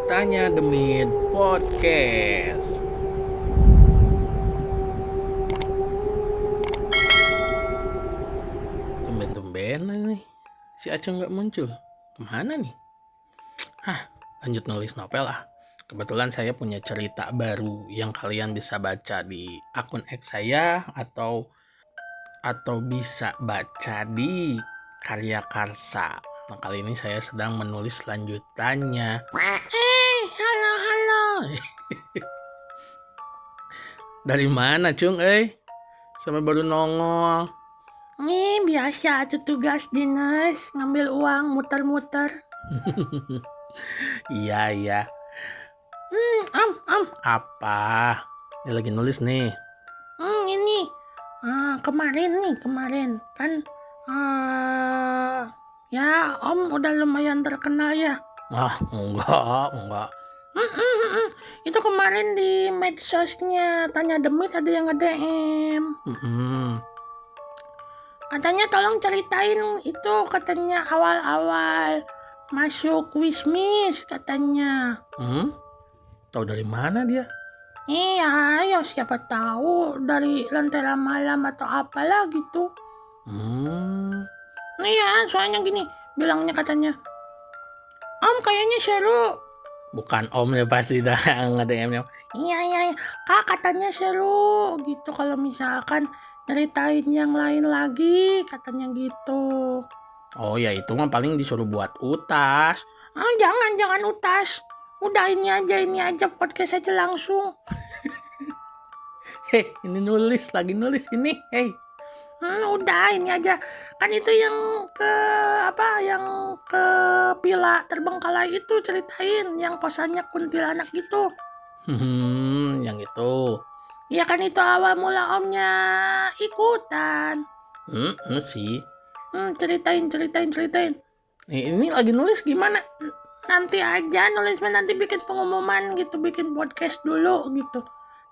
Tanya Demit Podcast. Tumben-tumben nih si Acung nggak muncul. Kemana nih? Lanjut nulis novel ah. Kebetulan saya punya cerita baru yang kalian bisa baca di akun X saya atau bisa baca di Karya Karsa. Nah, kali ini saya sedang menulis lanjutannya. Halo. Dari mana, Cung? Sampai baru nongol. Nih biasa tuh tugas dinas, ngambil uang muter-muter. Iya. Apa? Ini lagi nulis nih. Ini kemarin kan ya Om udah lumayan terkenal ya. Enggak. Itu kemarin di medsosnya Tanya Demit ada yang nge-DM. Katanya tolong ceritain itu, katanya awal-awal masuk Wismis katanya. Tahu dari mana dia? Iya, ya siapa tahu dari Lentera Malam atau apalah gitu. Iya, soalnya gini, bilangnya katanya, Om kayaknya seru. Bukan Om ya pasti dah nge-DM-nya. Iya, Kak katanya seru gitu kalau misalkan ceritain yang lain lagi, katanya gitu. Oh ya, itu mah paling disuruh buat utas. Jangan utas. Udah ini aja podcast aja langsung. Ini lagi nulis ini. Udah ini aja. Kan itu yang ke Pila Terbengkalai itu ceritain yang kosannya kuntilanak gitu. Yang itu. Iya kan itu awal mula Omnya ikutan. Sih. Ceritain. Ini lagi nulis gimana? Nanti aja nulisnya, nanti bikin pengumuman gitu, bikin podcast dulu gitu.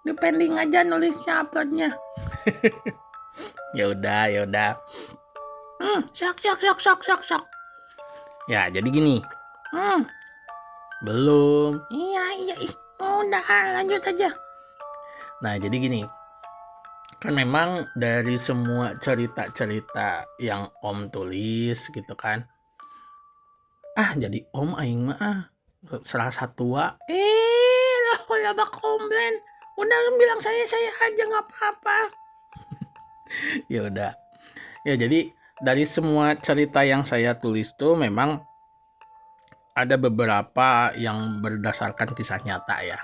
Depending aja nulisnya, uploadnya. Ya udah. Sok. Ya, jadi gini. Belum. Iya. Udah lanjut aja. Nah, jadi gini. Kan memang dari semua cerita-cerita yang Om tulis gitu kan. Jadi Om aing mah serasa tua. Lah bak komplain. Udah bilang saya aja nggak apa-apa. Ya udah. Ya jadi dari semua cerita yang saya tulis tuh memang ada beberapa yang berdasarkan kisah nyata ya.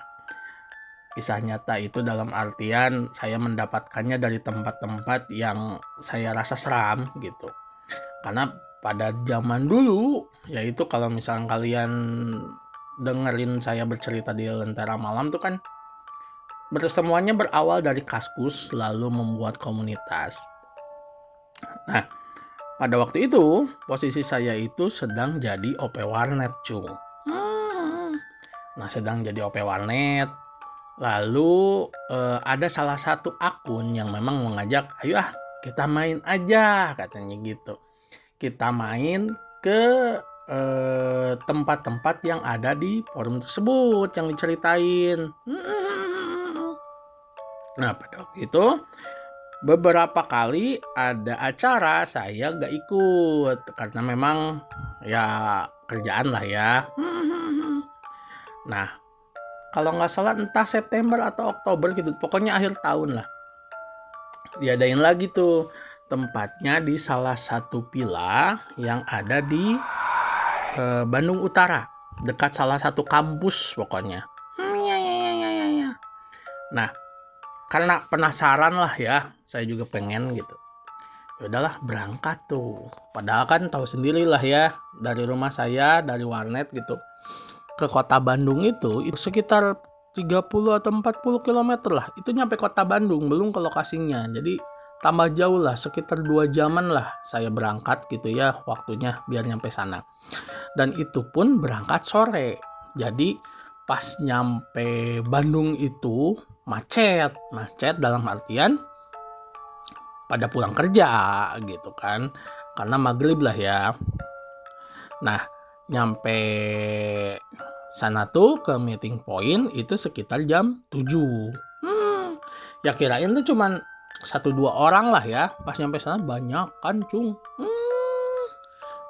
Kisah nyata itu dalam artian saya mendapatkannya dari tempat-tempat yang saya rasa seram gitu. Karena pada zaman dulu, yaitu kalau misalnya kalian dengerin saya bercerita di Lentera Malam tuh kan semuanya berawal dari Kaskus lalu membuat komunitas. Nah, pada waktu itu posisi saya itu sedang jadi OP warnet, Cung. Nah, sedang jadi OP warnet. Lalu ada salah satu akun yang memang mengajak, ayo kita main aja, katanya gitu. Kita main ke tempat-tempat yang ada di forum tersebut yang diceritain. Nah, pada waktu itu beberapa kali ada acara saya gak ikut karena memang ya kerjaan lah ya. Nah, kalau nggak salah entah September atau Oktober gitu, pokoknya akhir tahun lah. Diadain lagi tuh tempatnya di salah satu villa yang ada di Bandung Utara, dekat salah satu kampus pokoknya. Iya. Nah, karena penasaran lah ya, saya juga pengen gitu. Ya udahlah berangkat tuh. Padahal kan tahu sendiri lah ya, dari rumah saya dari warnet gitu ke kota Bandung itu sekitar 30 atau 40 km lah. Itu nyampe kota Bandung, belum ke lokasinya. Jadi tambah jauh lah, sekitar 2 jaman lah saya berangkat gitu ya waktunya biar nyampe sana. Dan itu pun berangkat sore. Jadi pas nyampe Bandung itu macet dalam artian pada pulang kerja gitu kan. Karena maghrib lah ya. Nah, nyampe sana tuh ke meeting point itu sekitar jam 7. Ya kirain tuh cuman 1-2 orang lah ya. Pas nyampe sana banyak kan cung.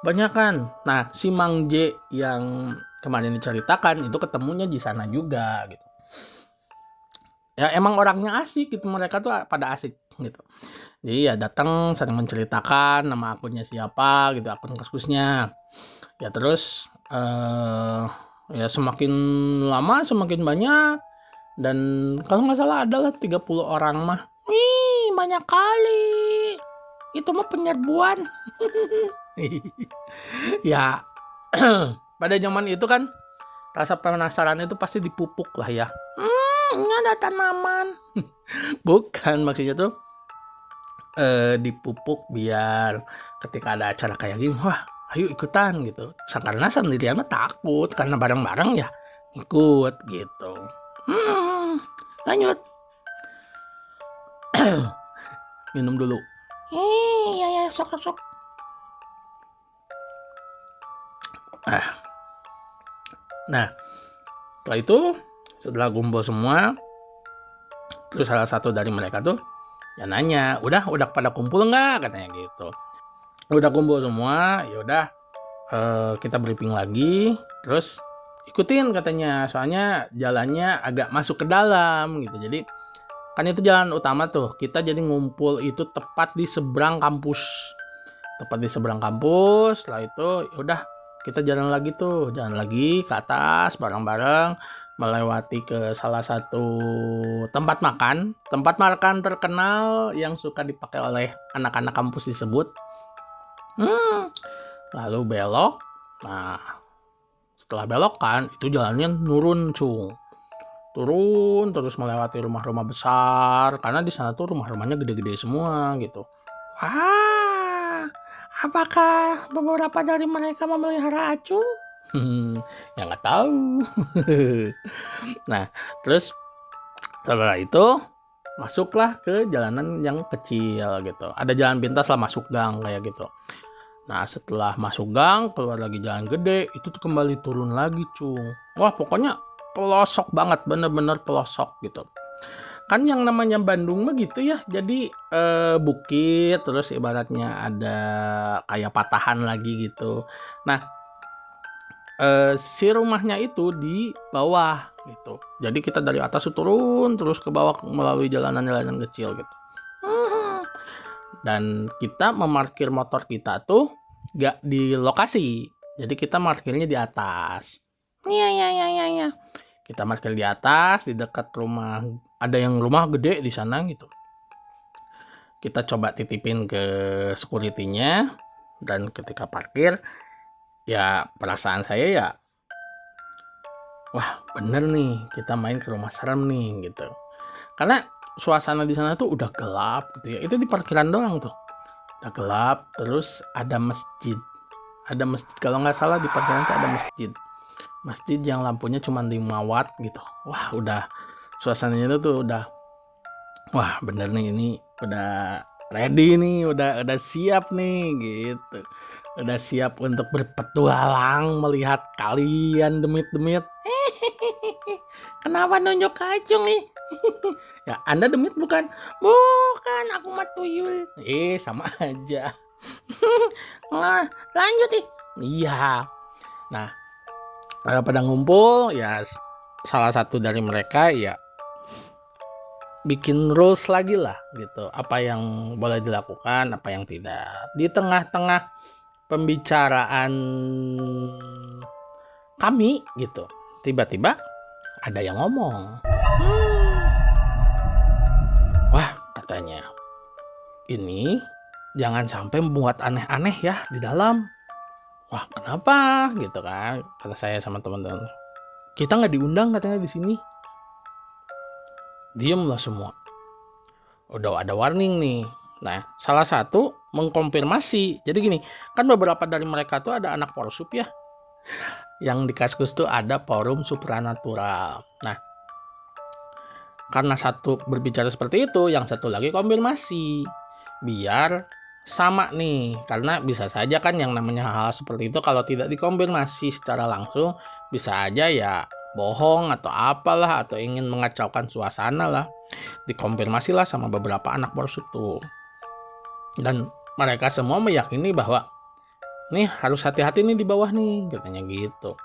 Banyak kan. Nah si Mang J yang kemarin diceritakan itu ketemunya di sana juga gitu. Ya emang orangnya asik gitu, mereka tuh pada asik gitu. Jadi ya datang sering menceritakan nama akunnya siapa gitu, akun Kaskusnya. Ya terus ya semakin lama semakin banyak. Dan kalau nggak salah adalah 30 orang mah. Wih, banyak kali. Itu mah penyerbuan. Ya pada zaman itu kan rasa penasaran itu pasti dipupuk lah ya. Ini ada tanaman. Bukan, maksudnya tuh dipupuk biar ketika ada acara kayak gini, wah ayo ikutan gitu. Karena sendirian mah takut, karena bareng-bareng ya ikut gitu. Lanjut. Minum dulu. Ya, sok. Nah, setelah itu, setelah kumpul semua, terus salah satu dari mereka tuh ya nanya, udah pada kumpul nggak, katanya gitu. Udah kumpul semua, ya udah kita briefing lagi, terus ikutin katanya, soalnya jalannya agak masuk ke dalam gitu. Jadi kan itu jalan utama tuh, kita jadi ngumpul itu tepat di seberang kampus. Setelah itu ya udah kita jalan lagi ke atas bareng-bareng, melewati ke salah satu tempat makan terkenal yang suka dipakai oleh anak-anak kampus tersebut. Lalu belok. Nah, setelah belok kan itu jalannya turun terus melewati rumah-rumah besar, karena di sana tuh rumah-rumahnya gede-gede semua gitu. Apakah beberapa dari mereka memelihara acung? Ya nggak tahu. Nah, terus setelah itu masuklah ke jalanan yang kecil gitu. Ada jalan pintas lah, masuk gang kayak gitu. Nah, setelah masuk gang, keluar lagi jalan gede, itu tuh kembali turun lagi, cung. Wah, pokoknya pelosok banget, bener-bener pelosok gitu. Kan yang namanya Bandung mah gitu ya, jadi bukit, terus ibaratnya ada kayak patahan lagi gitu. Nah, si rumahnya itu di bawah gitu. Jadi kita dari atas turun terus ke bawah melalui jalanan-jalanan kecil gitu. Dan kita memarkir motor kita tuh gak di lokasi, jadi kita markirnya di atas. Iya. Kita parkir di atas, di dekat rumah, ada yang rumah gede di sana gitu. Kita coba titipin ke security-nya, dan ketika parkir, ya perasaan saya ya, wah bener nih, kita main ke rumah serem nih gitu. Karena suasana di sana tuh udah gelap gitu ya. Itu di parkiran doang tuh, udah gelap, terus ada masjid. Kalau nggak salah di parkiran tuh ada masjid yang lampunya cuma 5 watt gitu. Wah udah suasananya tuh udah, wah bener nih, ini udah ready nih, udah siap nih gitu. Udah siap untuk berpetualang melihat kalian demit. Kenapa nunjuk acung nih? Ya Anda demit bukan? Bukan, aku mah tuyul. Sama aja. Nah, lanjut nih. Iya. Nah, pada ngumpul ya, salah satu dari mereka ya bikin rules lagi lah gitu, apa yang boleh dilakukan, apa yang tidak. Di tengah-tengah pembicaraan kami gitu, tiba-tiba ada yang ngomong. Wah, katanya, ini jangan sampai membuat aneh-aneh ya di dalam. Wah, kenapa gitu kan, kata saya sama teman-teman. Kita nggak diundang katanya di sini. Diamlah semua. Udah ada warning nih. Nah, salah satu mengkonfirmasi. Jadi gini, kan beberapa dari mereka tuh ada anak Polsup ya. Yang di Kaskus tuh ada forum supranatural. Nah, karena satu berbicara seperti itu, yang satu lagi konfirmasi. Biar sama nih, karena bisa saja kan yang namanya hal seperti itu kalau tidak dikonfirmasi secara langsung bisa aja ya bohong atau apalah, atau ingin mengacaukan suasana lah. Dikonfirmasi lah sama beberapa anak Polsub tuh. Dan mereka semua meyakini bahwa nih harus hati-hati nih di bawah nih, katanya gitu.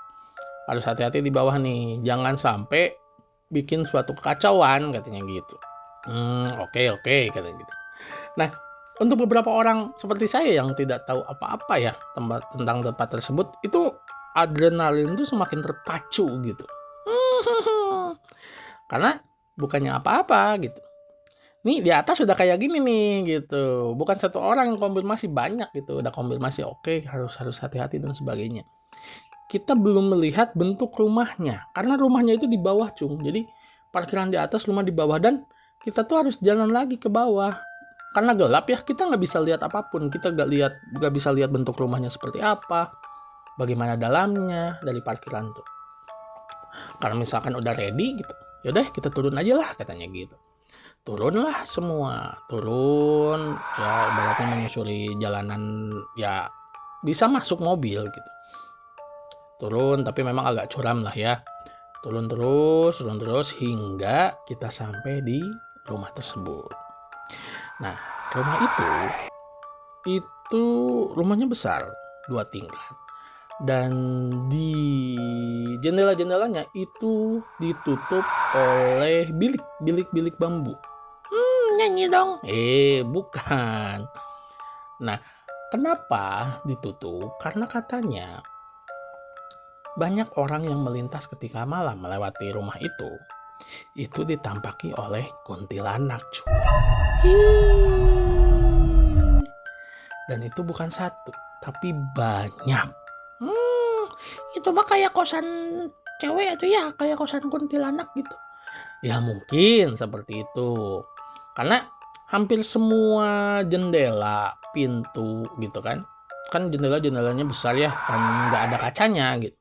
Harus hati-hati di bawah nih, jangan sampai bikin suatu kekacauan, katanya gitu. Oke, katanya gitu. Nah, untuk beberapa orang seperti saya yang tidak tahu apa-apa ya tentang tempat tersebut, itu adrenalin itu semakin terpacu gitu. Karena bukannya apa-apa gitu. Nih di atas sudah kayak gini nih gitu. Bukan satu orang yang konfirmasi, banyak gitu. Udah konfirmasi, oke, harus hati-hati dan sebagainya. Kita belum melihat bentuk rumahnya. Karena rumahnya itu di bawah, Cung. Jadi parkiran di atas, rumah di bawah, dan kita tuh harus jalan lagi ke bawah. Karena gelap ya, kita nggak bisa lihat apapun. Kita nggak bisa lihat bentuk rumahnya seperti apa, bagaimana dalamnya dari parkiran tuh. Kalau misalkan udah ready gitu, yaudah kita turun aja lah, katanya gitu. Turunlah semua, turun ya, ibaratnya menyusuri jalanan ya, bisa masuk mobil gitu. Turun tapi memang agak curam lah ya. Turun terus hingga kita sampai di rumah tersebut. Nah, rumah itu rumahnya besar, 2 tingkat. Dan di jendela-jendelanya itu ditutup oleh bilik bambu. Nyanyi dong. Bukan. Nah, kenapa ditutup? Karena katanya banyak orang yang melintas ketika malam melewati rumah itu ditampaki oleh kuntilanak, cuy. Dan itu bukan satu, tapi banyak. Itu mah kayak kosan cewek itu ya, kayak kosan kuntilanak gitu. Ya mungkin seperti itu. Karena hampir semua jendela, pintu gitu kan jendela-jendelanya besar ya, kan nggak ada kacanya gitu.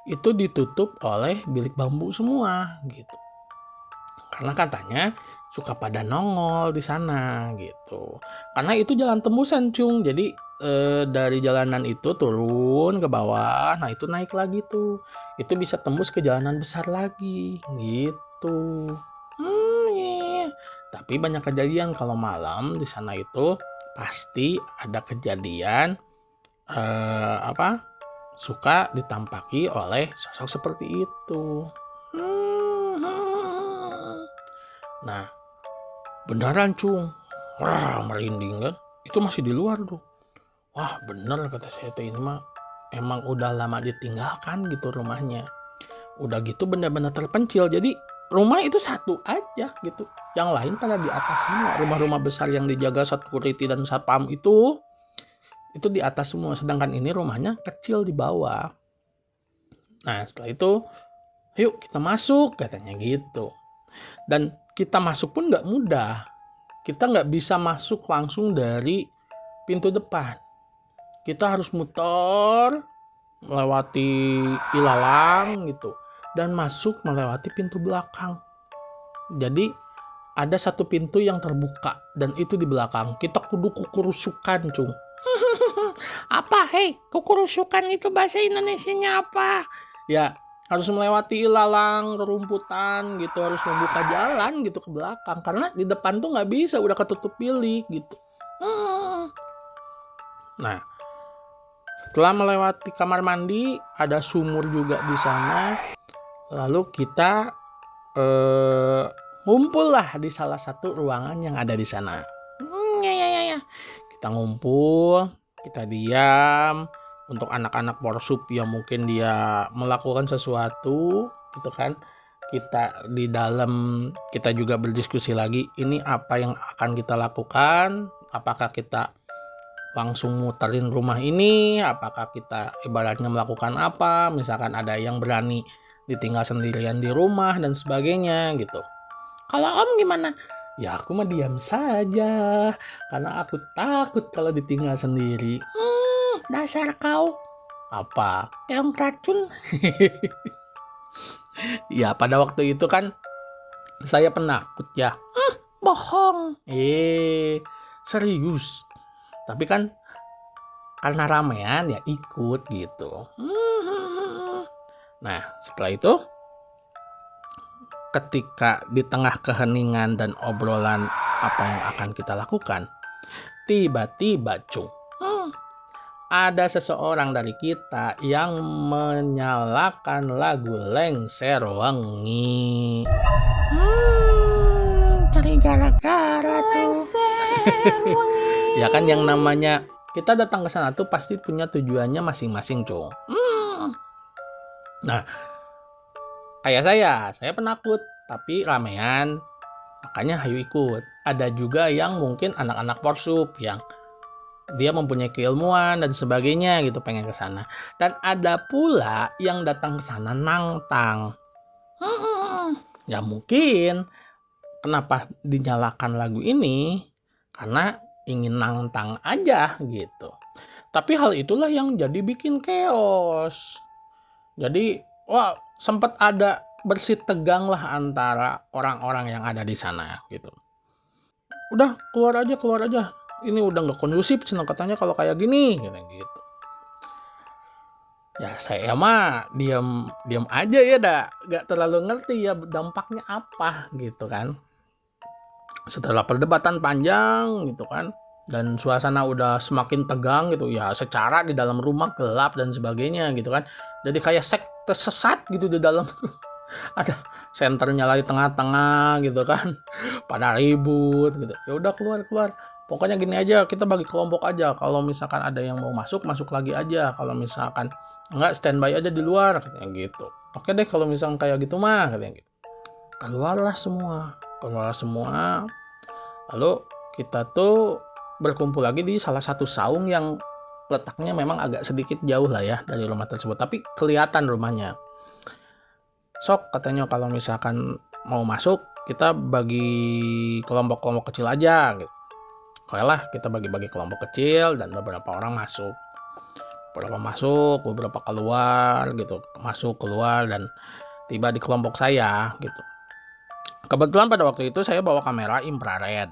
Itu ditutup oleh bilik bambu semua gitu. Karena katanya suka pada nongol di sana gitu. Karena itu jalan tembusan, Cung. Jadi dari jalanan itu turun ke bawah, nah itu naik lagi tuh. Itu bisa tembus ke jalanan besar lagi gitu. Iya. Tapi banyak kejadian kalau malam di sana itu pasti ada kejadian suka ditampaki oleh sosok seperti itu. Nah, beneran, Cung. Wah, merinding kan. Itu masih di luar tuh. Wah, bener kata saya tuh, ini mah emang udah lama ditinggalkan gitu rumahnya. Udah gitu bener-bener terpencil. Jadi rumah itu satu aja gitu. Yang lain pada di atas semua. Rumah-rumah besar yang dijaga security dan satpam itu di atas semua. Sedangkan ini rumahnya kecil di bawah. Nah, setelah itu, yuk kita masuk, katanya gitu. Dan kita masuk pun nggak mudah. Kita nggak bisa masuk langsung dari pintu depan. Kita harus muter, melewati ilalang gitu, dan masuk melewati pintu belakang. Jadi ada satu pintu yang terbuka, dan itu di belakang. Kita kudu kukurusukan, Cung. Apa? Kukurusukan itu bahasa Indonesianya apa? Ya, harus melewati ilalang, rerumputan gitu, harus membuka jalan gitu ke belakang. Karena di depan tuh nggak bisa, udah ketutup bilik gitu. Nah, setelah melewati kamar mandi, ada sumur juga di sana. Lalu kita ngumpul lah di salah satu ruangan yang ada di sana. Ya. Kita ngumpul, kita diam. Untuk anak-anak Polsub yang mungkin dia melakukan sesuatu gitu kan, kita di dalam, kita juga berdiskusi lagi, ini apa yang akan kita lakukan, apakah kita langsung muterin rumah ini, apakah kita ibaratnya melakukan apa, misalkan ada yang berani ditinggal sendirian di rumah dan sebagainya gitu. Kalau Om gimana? Ya aku mah diam saja, karena aku takut kalau ditinggal sendiri. Dasar kau Apa? keong racun. Ya pada waktu itu kan saya penakut ya. Bohong. Serius. Tapi kan karena ramean ya ikut gitu. Nah, setelah itu ketika di tengah keheningan dan obrolan apa yang akan kita lakukan, tiba-tiba cung, ada seseorang dari kita yang menyalakan lagu Lengser Wengi. Cari gara-gara tuh. Ya kan, yang namanya kita datang ke sana tuh pasti punya tujuannya masing-masing, cung. Nah, kayak saya penakut tapi ramean, makanya hayu ikut. Ada juga yang mungkin anak-anak porsup yang dia mempunyai keilmuan dan sebagainya gitu, pengen ke sana. Dan ada pula yang datang ke sana nangtang. Ya mungkin kenapa dinyalakan lagu ini karena ingin nangtang aja gitu. Tapi hal itulah yang jadi bikin chaos. Jadi sempat ada bersih tegang lah antara orang-orang yang ada di sana gitu. Udah keluar aja. Ini udah nggak kondusif, katanya kalau kayak gini gitu. Ya saya mah diam aja ya, nggak terlalu ngerti ya dampaknya apa gitu kan. Setelah perdebatan panjang gitu kan, dan suasana udah semakin tegang gitu ya, secara di dalam rumah gelap dan sebagainya gitu kan, jadi kayak sekte sesat gitu di dalam. Ada senternya lagi tengah-tengah gitu kan, pada ribut gitu. Ya udah keluar, pokoknya gini aja, kita bagi kelompok aja, kalau misalkan ada yang mau masuk lagi aja, kalau misalkan enggak standby aja di luar katanya gitu. Oke deh kalau misalkan kayak gitu mah katanya gitu. Keluarlah semua. Lalu kita tuh berkumpul lagi di salah satu saung yang letaknya memang agak sedikit jauh lah ya dari rumah tersebut, tapi kelihatan rumahnya. Sok katanya kalau misalkan mau masuk kita bagi kelompok-kelompok kecil aja gitu. Oke lah, kita bagi-bagi kelompok kecil dan beberapa orang masuk. Beberapa keluar gitu, masuk keluar dan tiba di kelompok saya gitu. Kebetulan pada waktu itu saya bawa kamera infrared.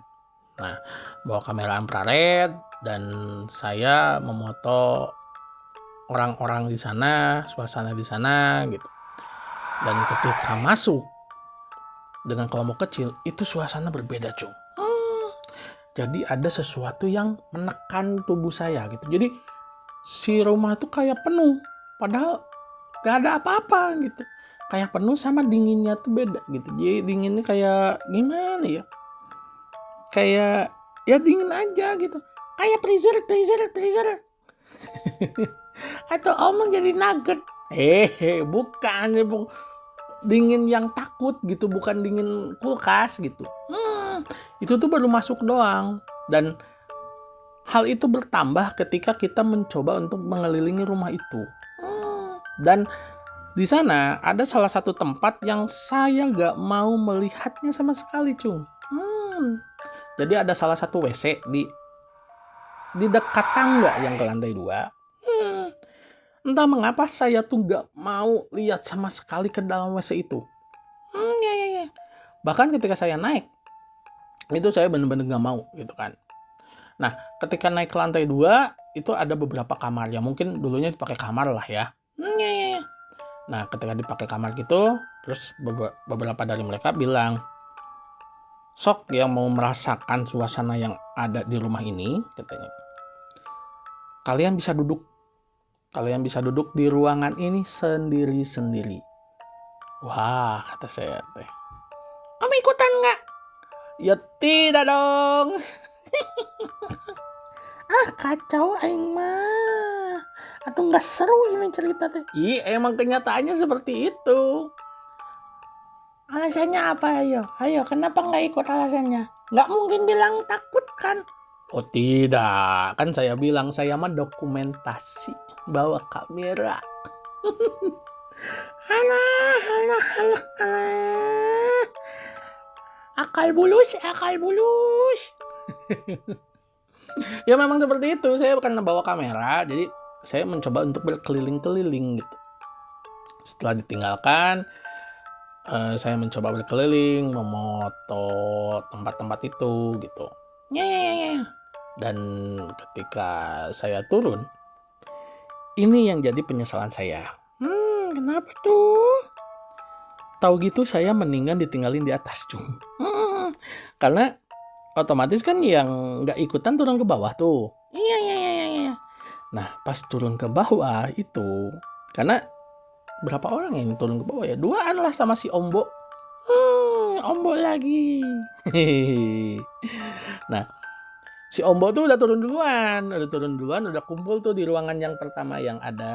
Nah, bawa kamera infrared dan saya memoto orang-orang di sana, suasana di sana gitu. Dan ketika masuk dengan kelompok kecil, itu suasana berbeda, cung. Jadi ada sesuatu yang menekan tubuh saya gitu. Jadi si rumah itu kayak penuh, padahal gak ada apa-apa gitu. Kayak penuh sama dinginnya tuh beda gitu. Jadi dinginnya kayak gimana ya? Kayak ya dingin aja gitu. Kayak freezer. Atau omong jadi nugget. Bukan. Dingin yang takut gitu, bukan dingin kulkas gitu. Itu tuh baru masuk doang. Dan hal itu bertambah ketika kita mencoba untuk mengelilingi rumah itu. Dan di sana ada salah satu tempat yang saya gak mau melihatnya sama sekali, cung. Jadi ada salah satu WC di dekat tangga yang ke lantai 2. Entah mengapa saya tuh gak mau lihat sama sekali ke dalam WC itu. Ya. Bahkan ketika saya naik, itu saya benar-benar gak mau gitu kan. Nah, ketika naik ke lantai 2, itu ada beberapa kamar. Ya mungkin dulunya dipakai kamar lah ya. Ya. Nah, ketika dipakai kamar gitu, terus beberapa dari mereka bilang, sok yang mau merasakan suasana yang ada di rumah ini, katanya, kalian bisa duduk di ruangan ini sendiri-sendiri. Wah, kata saya teh, Om ikutan nggak? ya tidak dong. Kacau aing mah. Atau nggak seru ini cerita teh. Emang kenyataannya seperti itu. Alasannya apa ayo kenapa nggak ikut alasannya? Nggak mungkin bilang takut kan? Oh tidak, kan saya bilang saya mah dokumentasi, bawa kamera. Alah. Akal bulus. Ya memang seperti itu, saya karena bawa kamera, jadi saya mencoba untuk berkeliling-keliling gitu. Setelah ditinggalkan, saya mencoba berkeliling, memoto tempat-tempat itu gitu. Ya. Dan ketika saya turun, ini yang jadi penyesalan saya. Kenapa tuh? Tahu gitu saya mendingan ditinggalin di atas, Cung. Hmm, Karena otomatis kan yang nggak ikutan turun ke bawah tuh. iya. Nah, pas turun ke bawah itu, karena berapa orang yang turun ke bawah ya? Duaan lah sama si Ombo. Ombok lagi. Nah, si Ombo tuh udah turun duluan, udah kumpul tuh di ruangan yang pertama yang ada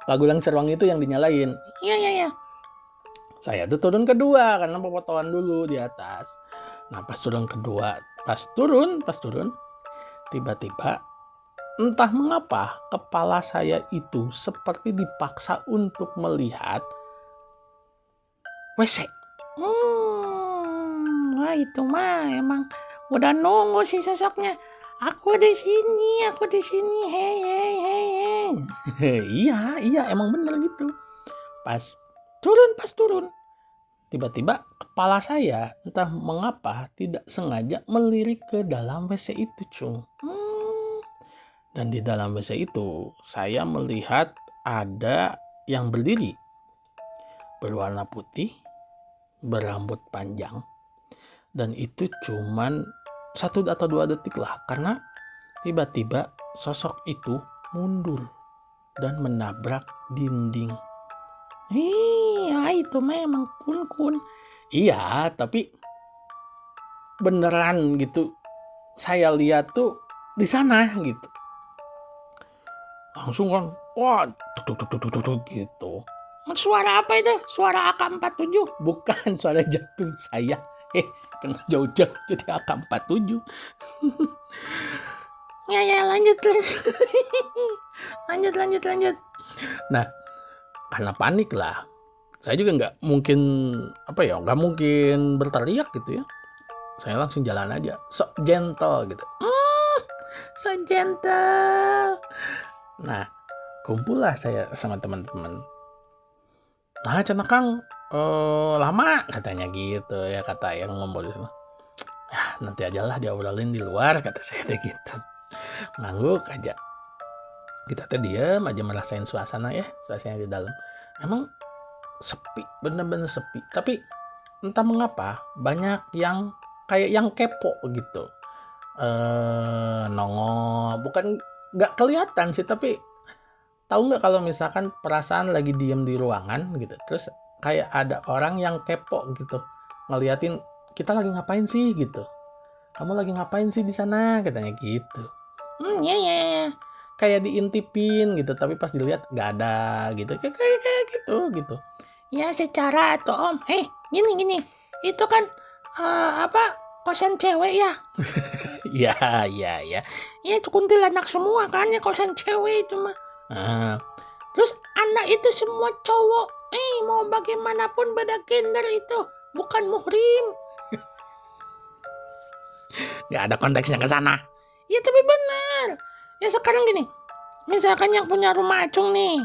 Pagulang Serwang itu yang dinyalain. Iya. Saya tuh turun kedua karena pepotongan dulu di atas. Nah, pas turun, tiba-tiba entah mengapa kepala saya itu seperti dipaksa untuk melihat WC. Wah itu mah emang udah nunggu sih sosoknya. Aku di sini. Hei. Iya, emang bener gitu. Pas turun, tiba-tiba kepala saya entah mengapa tidak sengaja melirik ke dalam WC itu, Cung. Dan di dalam WC itu saya melihat ada yang berdiri, berwarna putih, berambut panjang, dan itu cuman 1 atau 2 detik lah, karena tiba-tiba sosok itu mundur dan menabrak dinding. Itu memang kun. Iya, tapi beneran gitu. Saya lihat tuh di sana gitu. Langsung kan, wah, tuk gitu. Suara apa itu? Suara AK-47? Bukan, suara jantung saya. Kena jauh-jauh jadi AK-47. Ya, lanjut. lanjut. Nah, karena panik lah. Saya juga nggak mungkin berteriak gitu ya. Saya langsung jalan aja, sok gentle gitu. So gentle. Nah, kumpullah saya sama teman-teman. Nah, cenah Kang, lama katanya gitu ya, kata yang ngumpul di sana. Ya, nanti aja lah diobrolin di luar, kata saya gitu. Ngangguk aja. Kita tuh diem aja merasain suasana di dalam. Emang sepi, bener-bener sepi. Tapi entah mengapa banyak yang kayak yang kepo gitu. Nongol, bukan nggak kelihatan sih, tapi tahu nggak kalau misalkan perasaan lagi diem di ruangan gitu, terus kayak ada orang yang kepo gitu, ngeliatin kita lagi ngapain sih gitu. Kamu lagi ngapain sih di sana, katanya gitu. Ya. Kayak diintipin gitu, tapi pas dilihat nggak ada gitu, kayak gitu. Ya secara tuh Om. Gini. Itu kan kosan cewek ya? Ya. Ya itu kuntilanak semua kan ya, kosan cewek itu mah. Terus anak itu semua cowok. Mau bagaimanapun beda gender itu bukan muhrim. Nggak ada konteksnya ke sana. Ya tapi benar. Ya sekarang gini, misalkan yang punya rumah acung nih,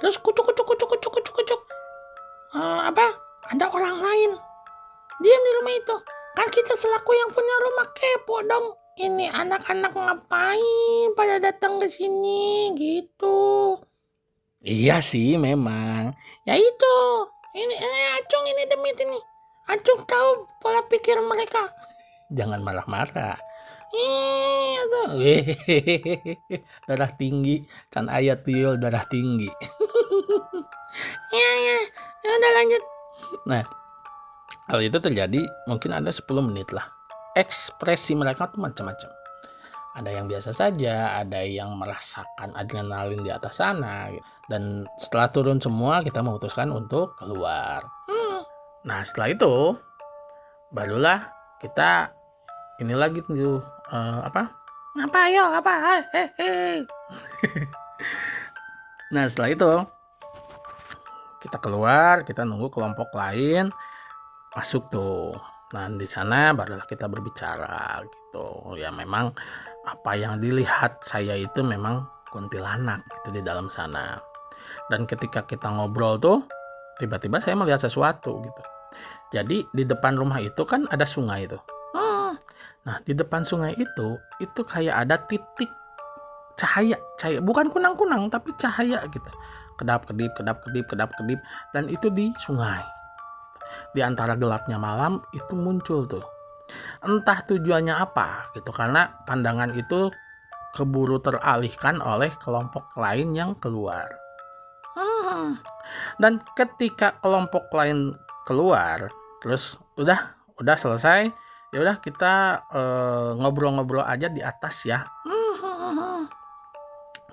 terus kucuk. Ada orang lain diam di rumah itu, kan kita selaku yang punya rumah kepo dong. Ini anak-anak ngapain pada datang ke sini gitu. Iya sih memang. Ya itu, ini acung ini demit ini. Acung tahu pola pikir mereka. Jangan marah-marah. Iya tuh. Darah tinggi, kan ayat tuyul darah tinggi. Ya udah lanjut. Nah, hal itu terjadi mungkin ada 10 menit lah. Ekspresi mereka tuh macam-macam. Ada yang biasa saja, ada yang merasakan adrenalin di atas sana. Dan setelah turun semua, kita memutuskan untuk keluar. Nah, setelah itu, barulah kita ini lagi tuh, Nah, setelah itu kita keluar, kita nunggu kelompok lain masuk tuh. Nah, di sana barulah kita berbicara gitu. Ya memang apa yang dilihat saya itu memang kuntilanak gitu di dalam sana. Dan ketika kita ngobrol tuh, tiba-tiba saya melihat sesuatu gitu. Jadi di depan rumah itu kan ada sungai tuh. Nah, di depan sungai itu kayak ada titik cahaya, bukan kunang-kunang tapi cahaya gitu. kedap-kedip, dan itu di sungai. Di antara gelapnya malam itu muncul tuh. Entah tujuannya apa gitu, karena pandangan itu keburu teralihkan oleh kelompok lain yang keluar. Dan ketika kelompok lain keluar, terus udah selesai, ya udah kita ngobrol-ngobrol aja di atas ya.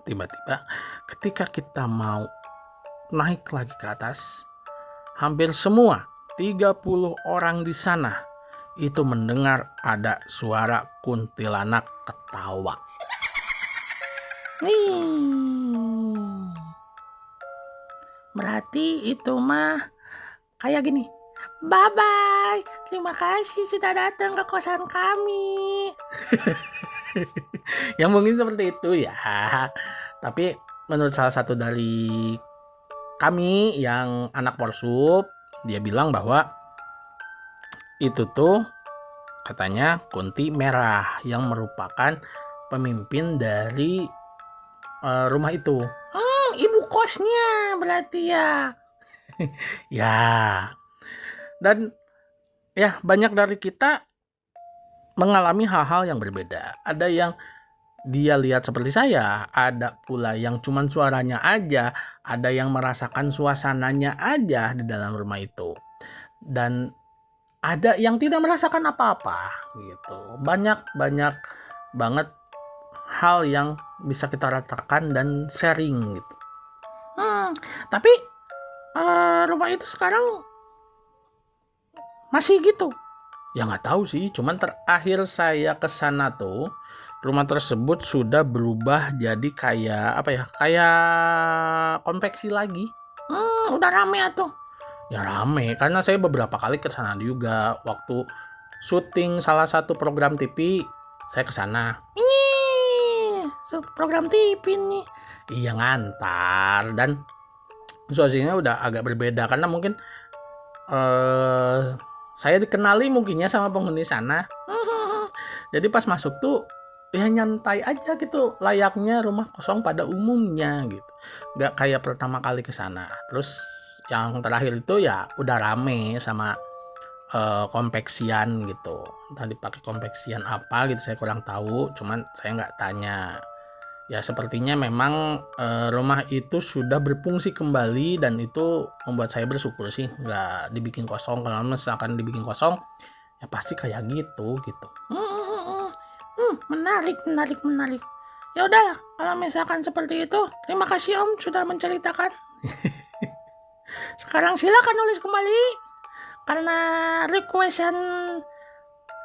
Tiba-tiba ketika kita mau naik lagi ke atas, hampir semua 30 orang di sana itu mendengar ada suara kuntilanak ketawa. Berarti itu mah kayak gini. Bye-bye. Terima kasih sudah datang ke kosan kami. Ya mungkin seperti itu ya. Tapi menurut salah satu dari kami yang anak Porsup, dia bilang bahwa itu tuh katanya Kunti Merah yang merupakan pemimpin dari rumah itu. Ibu kosnya berarti ya. Ya. Dan ya banyak dari kita mengalami hal-hal yang berbeda. Ada yang dia lihat seperti saya, ada pula yang cuman suaranya aja, ada yang merasakan suasananya aja di dalam rumah itu. Dan ada yang tidak merasakan apa-apa gitu. Banyak banget hal yang bisa kita rasakan dan sharing gitu. Tapi rumah itu sekarang masih gitu. Ya nggak tahu sih, cuman terakhir saya ke sana tuh rumah tersebut sudah berubah jadi kayak apa ya? Kayak konveksi lagi. Udah rame tuh. Ya rame, karena saya beberapa kali ke sana juga. Waktu syuting salah satu program TV, saya ke sana. Ini program TV nih. Iya ngantar, dan suasananya udah agak berbeda karena mungkin saya dikenali mungkinnya sama penghuni sana. Jadi pas masuk tuh ya nyantai aja gitu, layaknya rumah kosong pada umumnya gitu. Gak kayak pertama kali ke sana. Terus yang terakhir itu ya udah rame sama konveksian gitu. Tadi pakai konveksian apa gitu saya kurang tahu, cuman saya nggak tanya. Ya sepertinya memang rumah itu sudah berfungsi kembali, dan itu membuat saya bersyukur sih nggak dibikin kosong. Kalau misalkan dibikin kosong ya pasti kayak gitu. Menarik. Ya udahlah, kalau misalkan seperti itu, terima kasih Om sudah menceritakan. Sekarang silakan nulis kembali, karena requestan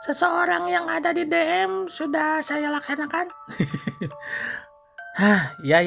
seseorang yang ada di DM sudah saya laksanakan. Ya.